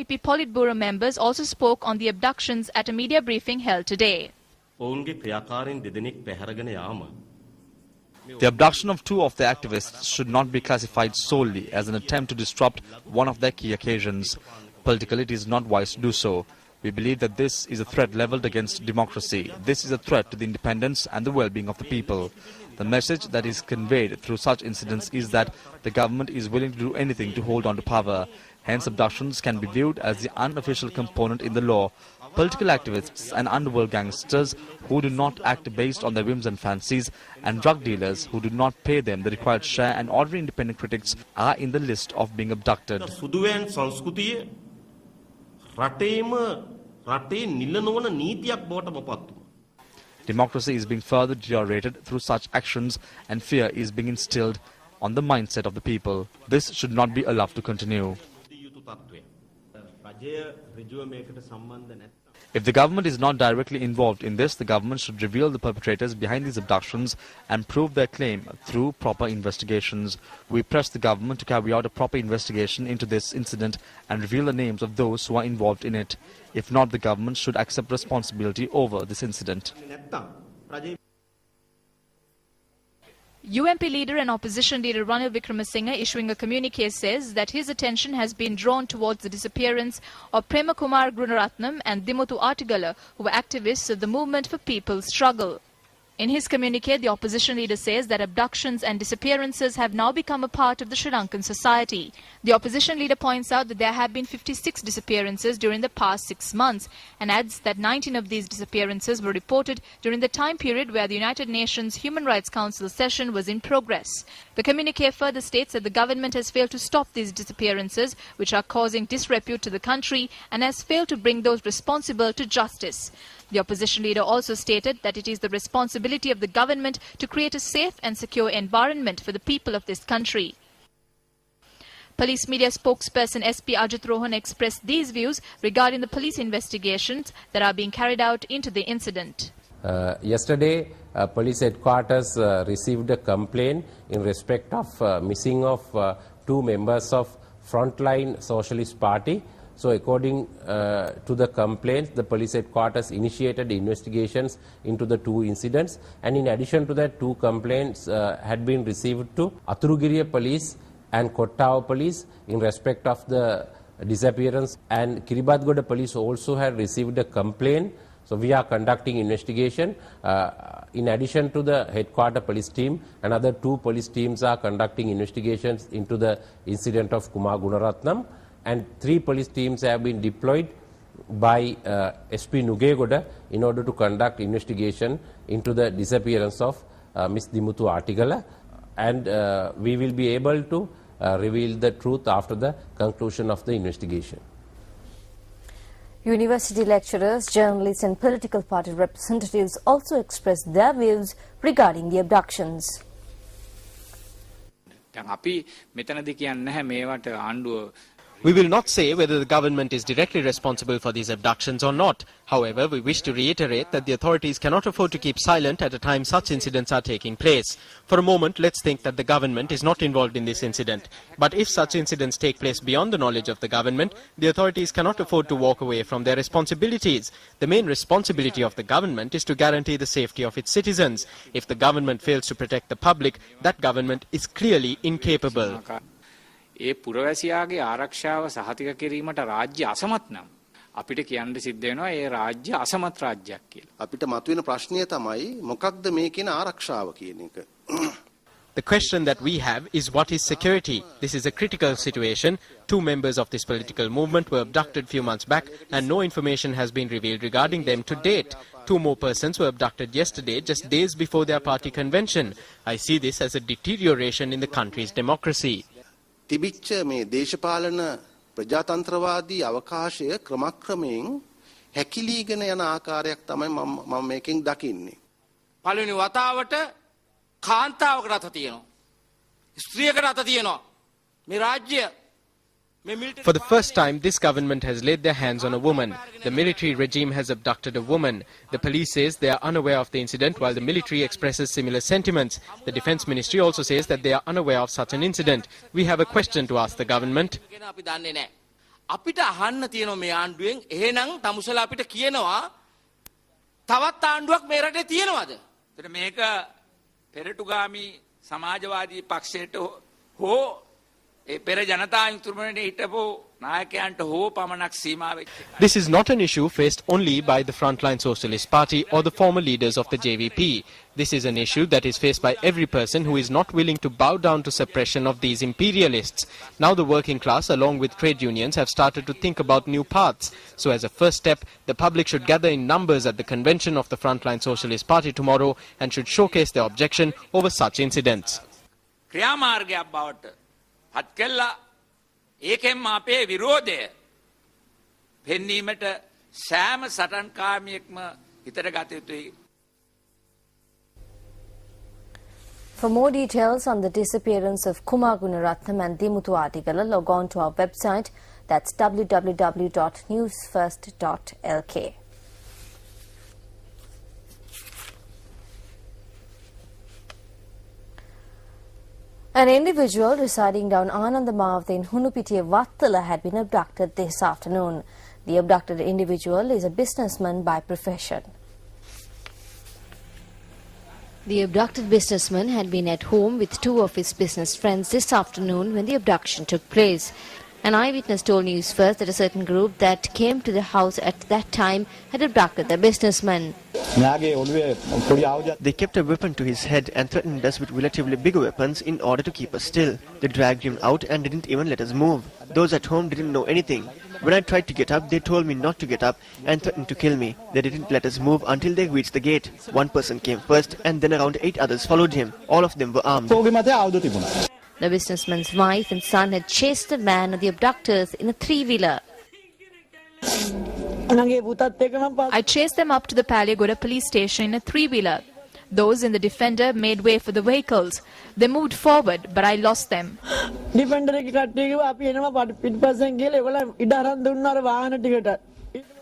PP Politburo members also spoke on the abductions at a media briefing held today. The abduction of 2 of the activists should not be classified solely as an attempt to disrupt one of their key occasions. Politically, it is not wise to do so. We believe that this is a threat leveled against democracy. This is a threat to the independence and the well-being of the people. The message that is conveyed through such incidents is that the government is willing to do anything to hold on to power. Hence, abductions can be viewed as the unofficial component in the law. Political activists and underworld gangsters who do not act based on their whims and fancies, and drug dealers who do not pay them the required share, and ordinary independent critics are in the list of being abducted. Democracy is being further deteriorated through such actions, and fear is being instilled on the mindset of the people. This should not be allowed to continue. If the government is not directly involved in this, the government should reveal the perpetrators behind these abductions and prove their claim through proper investigations. We press the government to carry out a proper investigation into this incident and reveal the names of those who are involved in it. If not, the government should accept responsibility over this incident. UMP leader and opposition leader Ranil Wickremesinghe issuing a communique says that his attention has been drawn towards the disappearance of Premakumar Gunaratnam and Dimuthu Artigala, who were activists of the Movement for People's Struggle. In his communique, the opposition leader says that abductions and disappearances have now become a part of the Sri Lankan society. The opposition leader points out that there have been 56 disappearances during the past 6 months and adds that 19 of these disappearances were reported during the time period where the United Nations Human Rights Council session was in progress. The communique further states that the government has failed to stop these disappearances, which are causing disrepute to the country, and has failed to bring those responsible to justice. The opposition leader also stated that it is the responsibility of the government to create a safe and secure environment for the people of this country. Police media spokesperson SP Ajit Rohan expressed these views regarding the police investigations that are being carried out into the incident. Yesterday, police headquarters received a complaint in respect of missing of 2 members of Frontline Socialist Party. So according to the complaints, the police headquarters initiated investigations into the 2 incidents, and in addition to that, 2 complaints had been received to Aturugiriya police and Kottawa police in respect of the disappearance, and Kiribatigoda police also had received a complaint. So we are conducting investigation. In addition to the headquarter police team, another 2 police teams are conducting investigations into the incident of Kumar Gunaratnam, and 3 police teams have been deployed by SP Nugegoda in order to conduct investigation into the disappearance of Ms. Dimuthu Artigala, and we will be able to reveal the truth after the conclusion of the investigation. University lecturers, journalists and political party representatives also expressed their views regarding the abductions. We will not say whether the government is directly responsible for these abductions or not. However, we wish to reiterate that the authorities cannot afford to keep silent at a time such incidents are taking place. For a moment, let's think that the government is not involved in this incident. But if such incidents take place beyond the knowledge of the government, the authorities cannot afford to walk away from their responsibilities. The main responsibility of the government is to guarantee the safety of its citizens. If the government fails to protect the public, that government is clearly incapable. ඒ පුරවැසියාගේ ආරක්ෂාව සහතික කිරීමට රාජ්‍ය අසමත් නම් අපිට කියන්න සිද්ධ වෙනවා ඒ රාජ්‍ය අසමත් රාජ්‍යයක් කියලා. අපිට මතුවෙන ප්‍රශ්නය තමයි මොකක්ද මේ කියන ආරක්ෂාව කියන එක. The question that we have is what is security? This is a critical situation. 2 members of this political movement were abducted few months back and no information has been revealed regarding them to date. 2 more persons were abducted yesterday, just days before their party convention. I see this as a deterioration in the country's democracy. තිබිච්ච මේ දේශපාලන ප්‍රජාතන්ත්‍රවාදී අවකාශය ක්‍රමක්‍රමයෙන් හැකිලීගෙන යන ආකාරයක් තමයි මම මේකෙන් දකින්නේ. පළවෙනි වතාවට කාන්තාවකට අත තියෙනවා. ස්ත්‍රියකට අත තියෙනවා. මේ රාජ්‍ය For the first time, this government has laid their hands on a woman. The military regime has abducted a woman. The police says they are unaware of the incident, while the military expresses similar sentiments. The Defence Ministry also says that they are unaware of such an incident. We have a question to ask the government. අපිට අහන්න තියෙනවා මේ ආණ්ඩුවෙන් එහෙනම් තමුසලා අපිට කියනවා තවත් ආණ්ඩුවක් මේ රටේ තියෙනවද? ඒතර මේක පෙරටුගාමි සමාජවාදී පක්ෂයට හෝ ඒ පෙර ජනතා යුතුමනේ හිටපු නායකයන්ට හෝ පමණක් සීමා වෙච්ච. This is not an issue faced only by the Frontline Socialist Party or the former leaders of the JVP. This is an issue that is faced by every person who is not willing to bow down to suppression of these imperialists. Now the working class, along with trade unions, have started to think about new paths. So as a first step, the public should gather in numbers at the convention of the Frontline Socialist Party tomorrow and should showcase their objection over such incidents. ක්‍රියාමාර්ගයක් බවට පත් කළා ඒකෙන්ම අපේ විරෝධය පෙන්වීමට සෑම සටන්කාමියෙක්ම හිතට ගත යුතුයි. For more details on the disappearance of Kumar Gunaratnam and Dimuthu Atigala, log on to our website, that's www.newsfirst.lk. An individual residing down Anandamavathe in Hunupitiya Vattala had been abducted this afternoon. The abducted individual is a businessman by profession. The abducted businessman had been at home with two of his business friends this afternoon when the abduction took place. An eyewitness told News First that a certain group that came to the house at that time had abducted the businessman. They kept a weapon to his head and threatened us with relatively bigger weapons in order to keep us still. They dragged him out and didn't even let us move. Those at home didn't know anything. When I tried to get up, they told me not to get up and threatened to kill me. They didn't let us move until they reached the gate. One person came first and then around 8 others followed him. All of them were armed. The businessman's wife and son had chased the man of the abductors in a three-wheeler. I chased them up to the Paliagoda police station in a three-wheeler. Those in the Defender made way for the vehicles. They moved forward, but I lost them.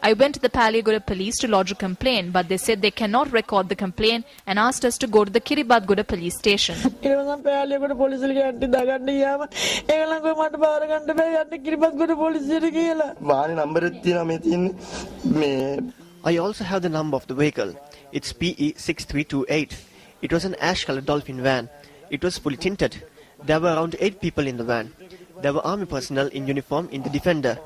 I went to the Paliagoda police to lodge a complaint, but they said they cannot record the complaint and asked us to go to the Kiribadgoda police station. I also have the number of the vehicle. It's PE6328. It was an ash-colored Dolphin van. It was fully tinted. There were around 8 people in the van. There were army personnel in uniform in the Defender.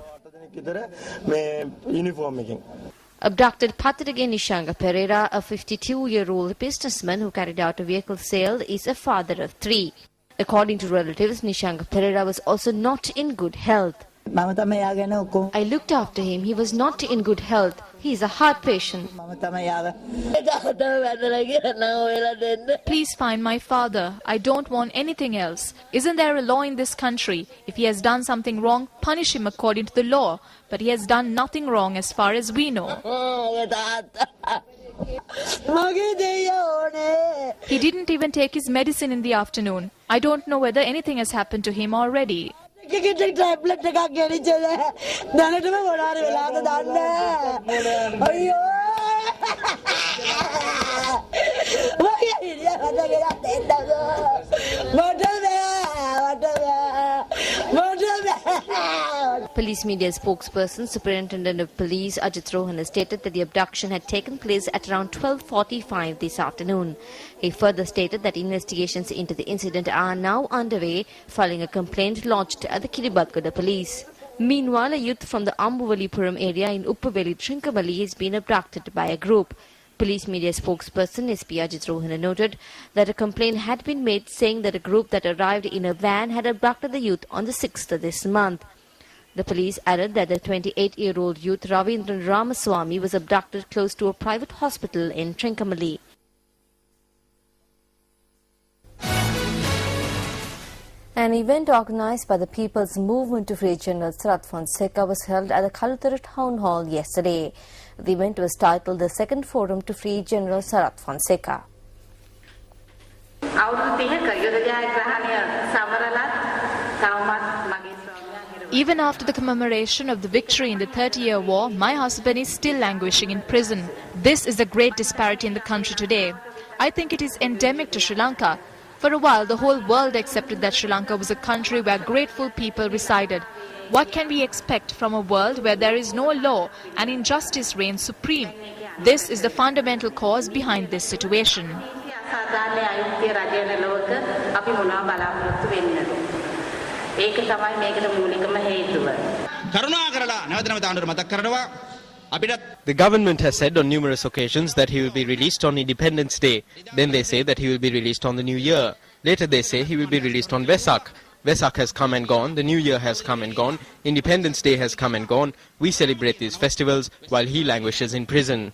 Abducted Patrige Nishanga Pereira, a 52-year-old businessman who carried out a vehicle sale, is a father of 3. According to relatives, Nishanga Pereira was also not in good health. I looked after him. He was not in good health. He is a heart patient. Please find my father. I don't want anything else. Isn't there a law in this country? If he has done something wrong, punish him according to the law. But he has done nothing wrong as far as we know. He didn't even take his medicine in the afternoon. I don't know whether anything has happened to him already. Police media spokesperson, Superintendent of Police Ajit Rohan, has stated that the abduction had taken place at around 12:45 this afternoon. He further stated that investigations into the incident are now underway, following a complaint lodged at the Kiribadgoda police. Meanwhile, a youth from the Ambuvalipuram area in Uppuveli, Trincomalee has been abducted by a group. Police media spokesperson SP Ajit Rohan noted that a complaint had been made saying that a group that arrived in a van had abducted the youth on the 6th of this month. The police added that the 28-year-old youth Ravindran Ramaswamy was abducted close to a private hospital in Trincomalee. An event organized by the People's Movement to Free General Sarath Fonseca was held at the Kalutara Town Hall yesterday. The event was titled the Second Forum to Free General Sarath Fonseca. Even after the commemoration of the victory in the 30-year war, my husband is still languishing in prison. This is a great disparity in the country today. I think it is endemic to Sri Lanka. For a while, the whole world accepted that Sri Lanka was a country where grateful people resided. What can we expect from a world where there is no law and injustice reigns supreme? This is the fundamental cause behind this situation. The government has said on numerous occasions that he will be released on Independence Day. Then they say that he will be released on the New Year. Later they say he will be released on Vesak. Vesak has come and gone, the New Year has come and gone, Independence Day has come and gone. We celebrate these festivals while he languishes in prison.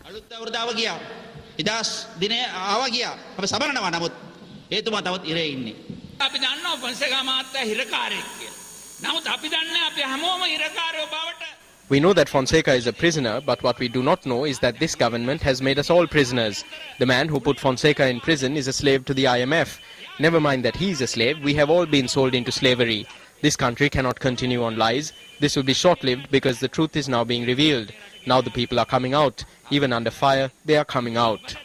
We know that Fonseca is a prisoner, but what we do not know is that this government has made us all prisoners. The man who put Fonseca in prison is a slave to the IMF. Never mind that he is a slave, we have all been sold into slavery. This country cannot continue on lies. This will be short-lived because the truth is now being revealed. Now the people are coming out. Even under fire, they are coming out.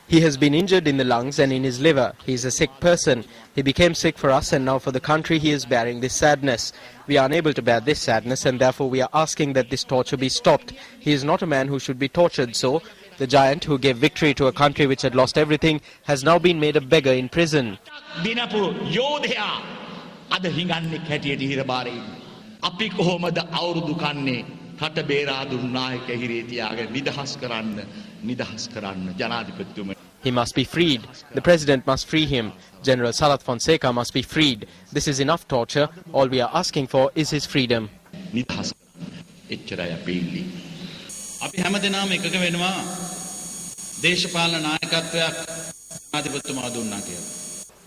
He has been injured in the lungs and in his liver. He is a sick person. He became sick for us and now for the country he is bearing this sadness. We are unable to bear this sadness and therefore we are asking that this torture be stopped. He is not a man who should be tortured, so the giant who gave victory to a country which had lost everything has now been made a beggar in prison. He must be freed. The president must free him. General Sarath Fonseca must be freed. This is enough torture. All we are asking for is his freedom.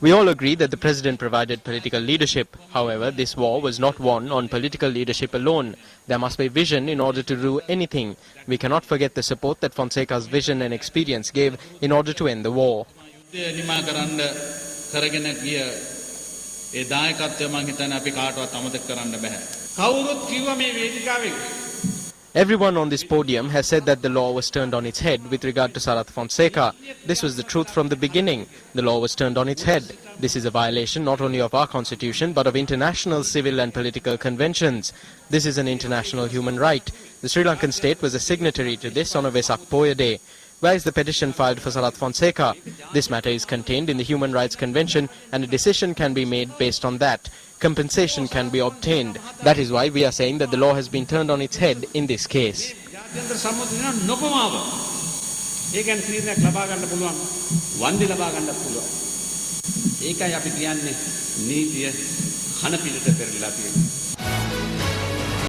We all agree that the president provided political leadership. However, this war was not won on political leadership alone. There must be vision in order to do anything. We cannot forget the support that Fonseca's vision and experience gave in order to end the war. Everyone on this podium has said that the law was turned on its head with regard to Sarath Fonseca. This was the truth from the beginning. The law was turned on its head. This is a violation not only of our constitution but of international civil and political conventions. This is an international human right. The Sri Lankan state was a signatory to this on a Vesak Poya day. Where is the petition filed for Sarath Fonseca? This matter is contained in the Human Rights Convention and a decision can be made based on that. Compensation can be obtained. That is why we are saying that the law has been turned on its head in this case. ඒකයි අපි කියන්නේ නීතිය කන පිටට පෙරලා තියෙනවා